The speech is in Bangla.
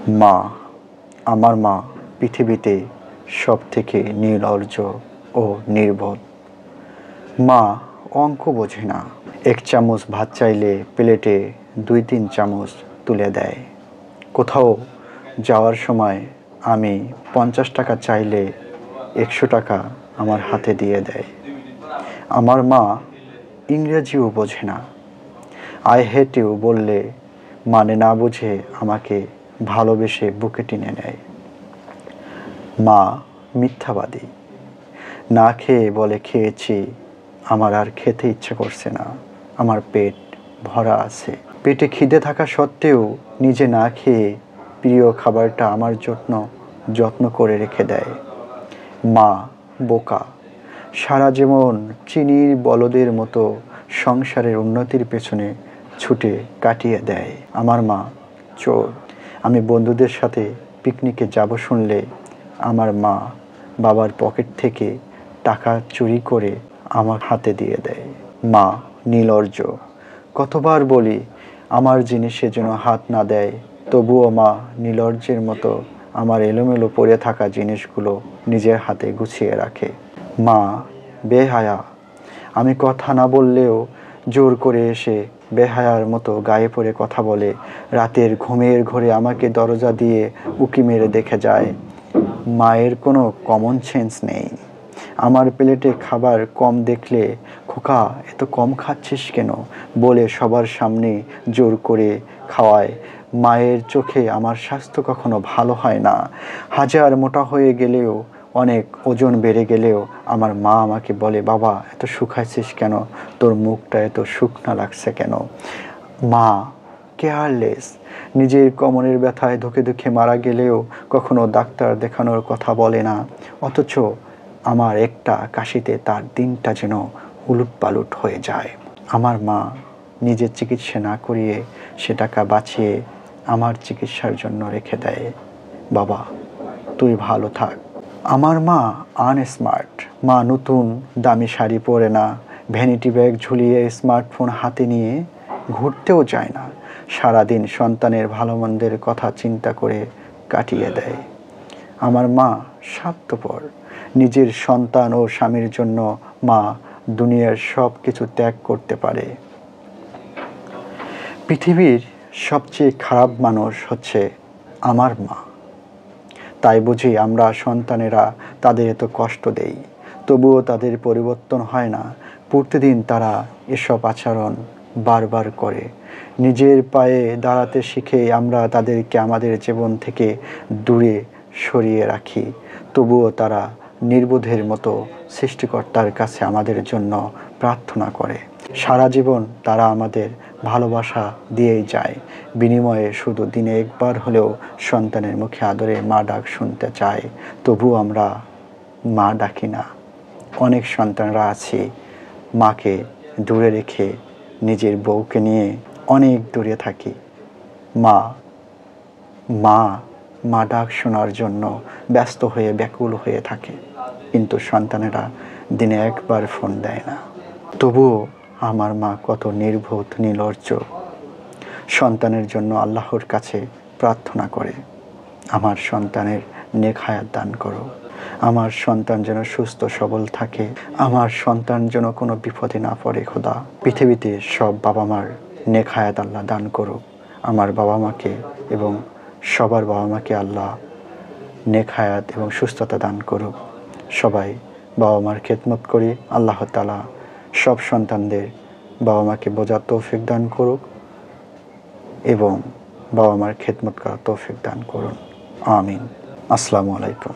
মা, আমার মা পৃথিবীতে সবথেকে নির্লজ্জ ও নির্বোধ। মা অঙ্ক বোঝে না। 1 চামচ ভাত চাইলে প্লেটে 2-3 চামচ তুলে দেয়। কোথাও যাওয়ার সময় আমি 50 টাকা চাইলে 100 টাকা আমার হাতে দিয়ে দেয়। আমার মা ইংরেজিও বোঝে না। আই হেট ইউ বললে মানে না বুঝে আমাকে ভালোবেসে বুকে টেনে নেয়। মা মিথ্যাবাদী। না খেয়ে বলে খেয়েছি, আমার আর খেতে ইচ্ছে করছে না, আমার পেট ভরা আছে। পেটে খিদে থাকা সত্ত্বেও নিজে না খেয়ে প্রিয় খাবারটা আমার জন্য যত্ন করে রেখে দেয়। মা বোকা। সারা জীবন চিনির বলদের মতো সংসারের উন্নতির পেছনে ছুটে কাটিয়ে দেয়। আমার মা চোর। আমি বন্ধুদের সাথে পিকনিকে যাব শুনলে আমার মা বাবার পকেট থেকে টাকা চুরি করে আমার হাতে দিয়ে দেয়। মা নির্লজ্জ। কতবার বলি আমার জিনিসে যেন হাত না দেয়, তবুও মা নির্লজ্জের মতো আমার এলোমেলো পড়ে থাকা জিনিসগুলো নিজের হাতে গুছিয়ে রাখে। মা বেহায়া। আমি কথা না বললেও জোর করে এসে বেহায়ার মতো গায়ে পড়ে কথা বলে। রাতের ঘুমের ঘোরে আমাকে দরজা দিয়ে উঁকি মেরে দেখে যায়। মায়ের কোনো কমন সেন্স নেই। আমার প্লেটে খাবার কম দেখলে, খোকা এত কম খাচ্ছিস কেন বলে সবার সামনে জোর করে খাওয়ায়। মায়ের চোখে আমার স্বাস্থ্য কখনো ভালো হয় না। হাজার মোটা হয়ে গেলেও, অনেক ওজন বেড়ে গেলেও আমার মা আমাকে বলে, বাবা এত শুকাইছিস কেন, তোর মুখটা এত শুকনা লাগছে কেন। মা কেয়ারলেস। নিজের কোমরের ব্যথায় ধুকে ধুকে মারা গেলেও কখনো ডাক্তার দেখানোর কথা বলে না, অথচ আমার একটা কাশিতে তার দিনটা যেন উলুটপালুট হয়ে যায়। আমার মা নিজের চিকিৎসা না করিয়ে সে টাকা বাঁচিয়ে আমার চিকিৎসার জন্য রেখে দেয়। বাবা তুই ভালো থাক। আমার মা আনস্মার্ট। মা নতুন দামি শাড়ি পরে না, ভ্যানিটি ব্যাগ ঝুলিয়ে স্মার্টফোন হাতে নিয়ে ঘুরতেও যায় না। সারাদিন সন্তানের ভালো মন্দের কথা চিন্তা করে কাটিয়ে দেয়। আমার মা স্বার্থপর। নিজের সন্তান ও স্বামীর জন্য মা দুনিয়ার সব কিছু ত্যাগ করতে পারে। পৃথিবীর সবচেয়ে খারাপ মানুষ হচ্ছে আমার মা। তাই বুঝি আমরা সন্তানেরা তাদের এত কষ্ট দেই, তবুও তাদের পরিবর্তন হয় না। প্রতিদিন তারা এসব আচরণ বারবার করে। নিজের পায়ে দাঁড়াতে শিখে আমরা তাদেরকে আমাদের জীবন থেকে দূরে সরিয়ে রাখি, তবুও তারা নির্বোধের মতো সৃষ্টিকর্তার কাছে আমাদের জন্য প্রার্থনা করে। সারা জীবন তারা আমাদের ভালোবাসা দিয়েই যায়, বিনিময়ে শুধু দিনে একবার হলেও সন্তানের মুখে আদরে মা ডাক শুনতে চায়, তবুও আমরা মা ডাকি না। অনেক সন্তানরা আছি মাকে দূরে রেখে নিজের বউকে নিয়ে অনেক দূরে থাকি। মা মা মা ডাক শোনার জন্য ব্যস্ত হয়ে ব্যাকুল হয়ে থাকে, কিন্তু সন্তানেরা দিনে একবার ফোন দেয় না। তবুও আমার মা কত নির্বোধ নির্লজ্জ, সন্তানের জন্য আল্লাহর কাছে প্রার্থনা করে, আমার সন্তানের নেক হায়াত দান করো, আমার সন্তান যেন সুস্থ সবল থাকে, আমার সন্তান যেন কোনো বিপদে না পড়ে। খোদা পৃথিবীতে সব বাবা মার নেক হায়াত আল্লাহ দান করুক। আমার বাবা মাকে এবং সবার বাবা মাকে আল্লাহ নেক হায়াত এবং সুস্থতা দান করুক। সবাই বাবা মার খেদমত করি। আল্লাহ তাআলা সব সন্তানদের বাবা মাকে বোঝার তৌফিক দান করুক এবং বাবা মার খেদমত করার তৌফিক দান করুন। আমিন। আসসালামু আলাইকুম।